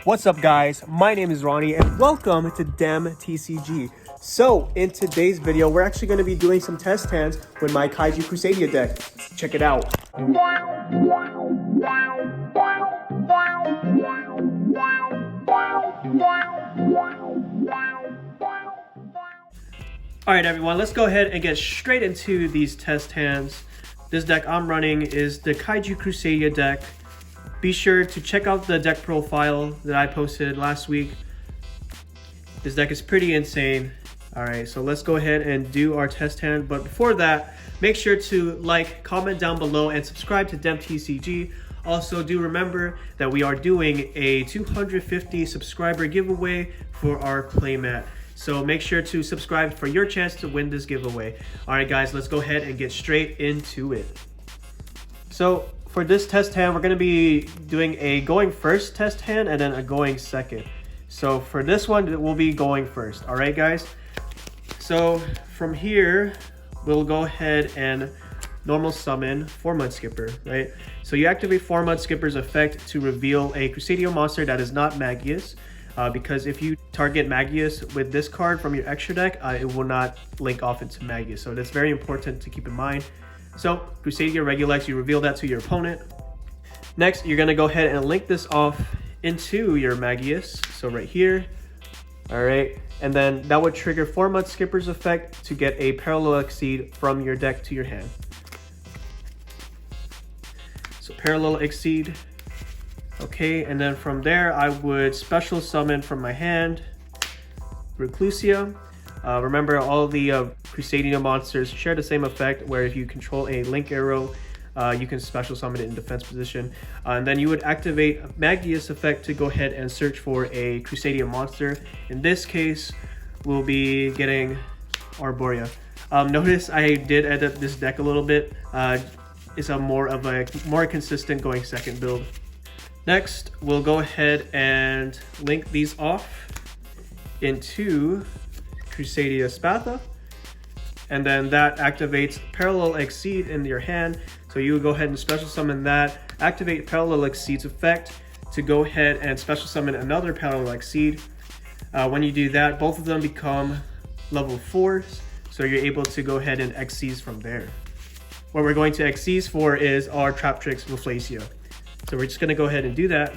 What's up guys, my name is Ronnie and welcome to DemmTCG. So in today's video, we're actually going to be doing some test hands with my Kaiju Crusadia deck. Let's check it out. Alright everyone, let's go ahead and get straight into these test hands. This deck I'm running is the Kaiju Crusadia deck. Be sure to check out the deck profile that I posted last week. This deck is pretty insane. Alright, so let's go ahead and do our test hand. But before that, make sure to like, comment down below, and subscribe to DemmTCG. Also, do remember that we are doing a 250 subscriber giveaway for our playmat. So make sure to subscribe for your chance to win this giveaway. Alright guys, let's go ahead and get straight into it. So for this test hand, we're going to be doing a going first test hand and then a going second. So for this one, we'll be going first. All right, guys. So from here, we'll go ahead and normal summon 4-Mud Skipper, right? So you activate 4-Mud Skipper's effect to reveal a Crusadia monster that is not Magius. Because if you target Magius with this card from your extra deck, it will not link off into Magius. So that's very important to keep in mind. So Crusadia Regulax, you reveal that to your opponent. Next, you're gonna go ahead and link this off into your Magius. So right here, all right. And then that would trigger 4-Mud Skipper's effect to get a Parallel Exceed from your deck to your hand. So Parallel Exceed. Okay, and then from there, I would special summon from my hand, Reclusia. Remember, all the Crusadia monsters share the same effect, where if you control a link arrow, you can special summon it in defense position. And then you would activate Magius effect to go ahead and search for a Crusadia monster. In this case, we'll be getting Arborea. Notice I did edit this deck a little bit. It's a more consistent going second build. Next, we'll go ahead and link these off into Crusadia Spatha, and then that activates Parallel Exceed in your hand. So you would go ahead and special summon that, activate Parallel Exceed's effect to go ahead and special summon another Parallel Exceed. When you do that, both of them become level 4s, so you're able to go ahead and Xyz from there. What we're going to Xyz for is our Traptrix Rafflesia. So we're just going to go ahead and do that.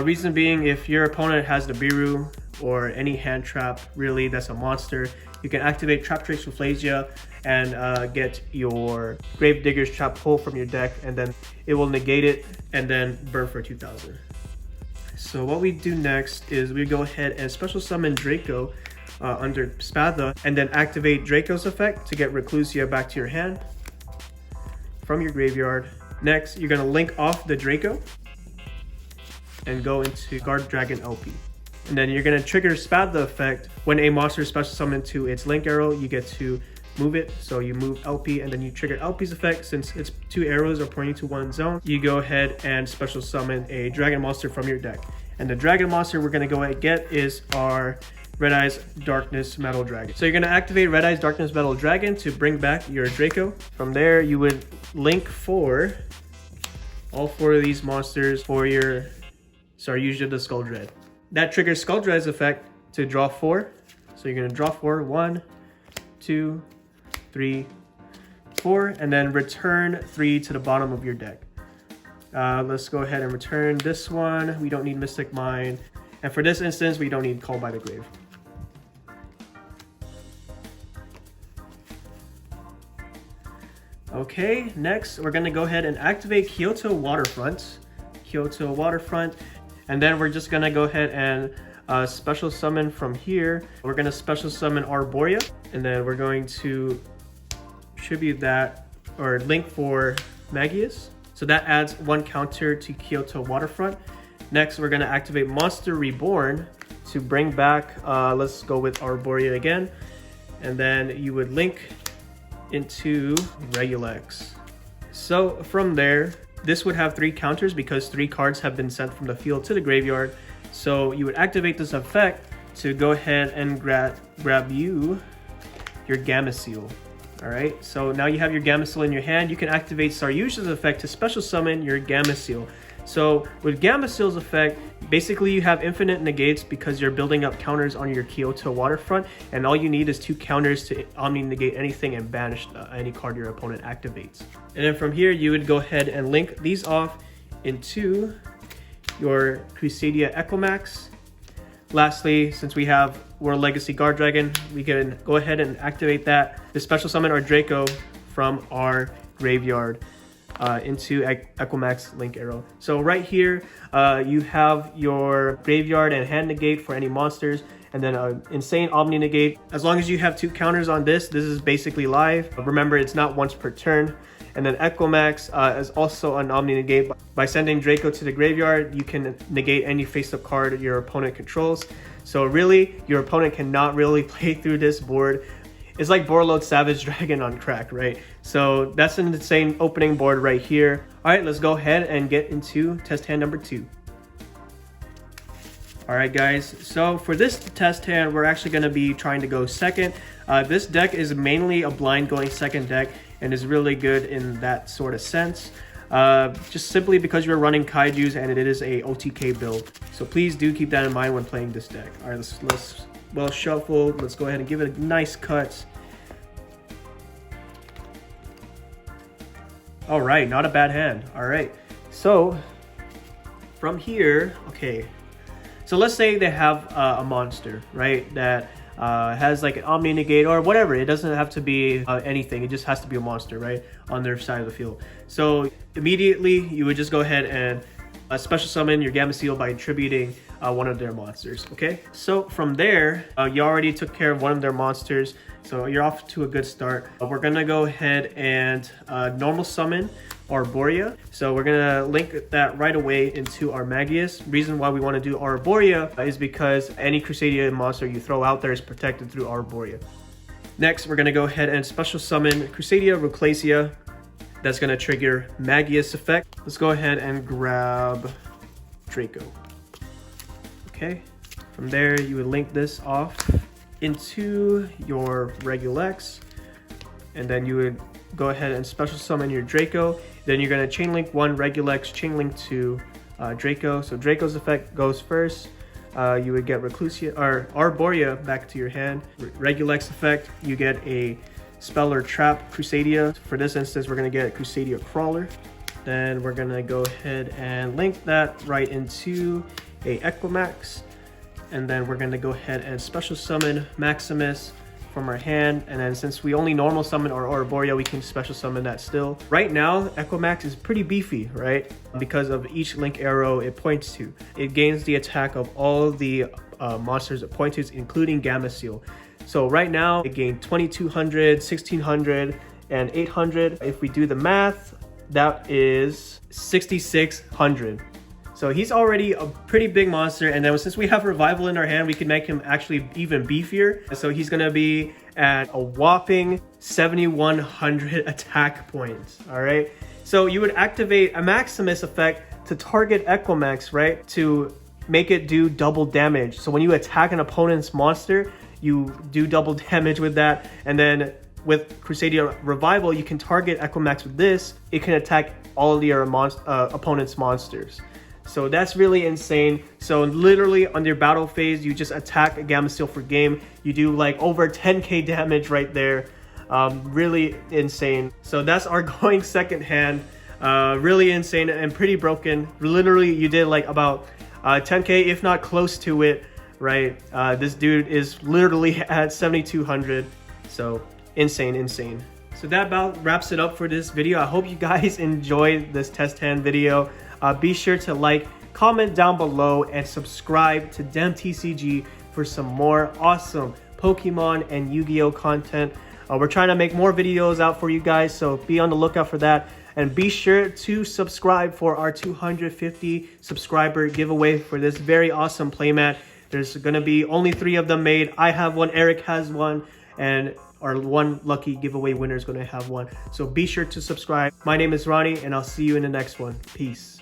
Reason being, if your opponent has the Biru or any hand trap, really, that's a monster, you can activate Traptrix Rafflesia and get your Gravedigger's Trap Pull from your deck, and then it will negate it and then burn for 2000. So what we do next is we go ahead and special summon Draco under Spatha, and then activate Draco's effect to get Reclusia back to your hand from your graveyard. Next, you're going to link off the Draco and go into Guardragon LP. And then you're going to trigger Spatha effect. When a monster is special summoned to its link arrow, you get to move it. So you move LP and then you trigger LP's effect. Since its 2 arrows are pointing to one zone, you go ahead and special summon a dragon monster from your deck. And the dragon monster we're going to go ahead and get is our Red Eyes Darkness Metal Dragon. So you're going to activate Red Eyes Darkness Metal Dragon to bring back your Draco. From there, you would link for all 4 of these monsters for your, usually the Skull Dread. That triggers Skull Dread's effect to draw 4. So you're going to draw 4, 1, 2, 3, 4, and then return 3 to the bottom of your deck. Let's go ahead and return this one. We don't need Mystic Mine. And for this instance, we don't need Call by the Grave. Okay, next we're gonna go ahead and activate Kyoto Waterfront. And then we're just gonna go ahead and special summon from here. We're gonna special summon Arborea, and then we're going to tribute that, or link for Magius. So that adds 1 counter to Kyoto Waterfront. Next, we're gonna activate Monster Reborn to bring back, let's go with Arborea again. And then you would link into Regulax. So from there, this would have 3 counters because 3 cards have been sent from the field to the graveyard. So you would activate this effect to go ahead and grab you your Gamma Seal. All right, so now you have your Gamma-Seal in your hand. You can activate Saryuja's effect to special summon your Gamma-Seal. So with Gamma-Seal's effect, basically you have infinite negates because you're building up counters on your Kyoto waterfront, and all you need is 2 counters to omni-negate anything and banish any card your opponent activates. And then from here, you would go ahead and link these off into your Crusadia Equimax. Lastly, since we have World Legacy Guardragon, we can go ahead and activate that to special summon our Draco from our graveyard into Equimax Link Arrow. So right here, you have your graveyard and hand negate for any monsters, and then an insane Omni negate. As long as you have 2 counters on this is basically live. Remember, it's not once per turn. And then Equimax is also an Omni negate. By sending Draco to the graveyard, you can negate any face-up card your opponent controls. So really, your opponent cannot really play through this board. It's like Borreload Savage Dragon on crack, right? So that's an insane opening board right here. All right, let's go ahead and get into test hand number 2. All right, guys, so for this test hand, we're actually going to be trying to go second. This deck is mainly a blind going second deck and is really good in that sort of sense. Just simply because you're running Kaijus and it is a OTK build. So please do keep that in mind when playing this deck. All right, let's well shuffle. Let's go ahead and give it a nice cut. All right, not a bad hand. All right, so from here, okay. So let's say they have a monster, right, that has like an Omni negate or whatever. It doesn't have to be anything. It just has to be a monster, right, on their side of the field. So immediately you would just go ahead and special summon your Gamma-Seal by attributing one of their monsters, okay? So from there, you already took care of one of their monsters, so you're off to a good start. We're gonna go ahead and normal summon Arborea. So we're gonna link that right away into our Magius. Reason why we want to do Arborea is because any Crusadia monster you throw out there is protected through Arborea. Next, we're gonna go ahead and special summon Crusadia Roclasia. That's gonna trigger Magius effect. Let's go ahead and grab Draco. Okay, from there you would link this off into your Regulex, and then you would go ahead and special summon your Draco. Then you're going to chain link 1 Regulex, chain link to Draco. So Draco's effect goes first. You would get Reclusia or Arborea back to your hand. Regulex effect, you get a spell or trap Crusadia. For this instance, we're going to get Crusadia Crawler. Then we're going to go ahead and link that right into a Equimax. And then we're going to go ahead and special summon Maximus from our hand, and then since we only normal summon our Arborea, we can special summon that still. Right now, Equimax is pretty beefy, right? Because of each link arrow it points to. It gains the attack of all the monsters it points to, including Gamma-Seal. So right now, it gained 2200, 1600, and 800. If we do the math, that is 6600. So he's already a pretty big monster, and then since we have Revival in our hand, we can make him actually even beefier. So he's gonna be at a whopping 7100 attack points, all right? So you would activate a Maximus effect to target Equimax, right? To make it do double damage. So when you attack an opponent's monster, you do double damage with that, and then with Crusadia Revival, you can target Equimax with this. It can attack all of your opponent's monsters. So that's really insane. So literally on your battle phase, you just attack a Gamma-Seal for game. You do like over 10k damage right there. Really insane. So that's our going second hand. Really insane and pretty broken. Literally you did like about 10k, if not close to it, right? This dude is literally at 7200. So insane. So that about wraps it up for this video. I hope you guys enjoyed this test hand video. Be sure to like, comment down below, and subscribe to DemmTCG for some more awesome Pokemon and Yu-Gi-Oh content. We're trying to make more videos out for you guys, so be on the lookout for that. And be sure to subscribe for our 250 subscriber giveaway for this very awesome playmat. There's going to be only 3 of them made. I have one, Eric has one, and our one lucky giveaway winner is going to have one. So be sure to subscribe. My name is Ronnie, and I'll see you in the next one. Peace.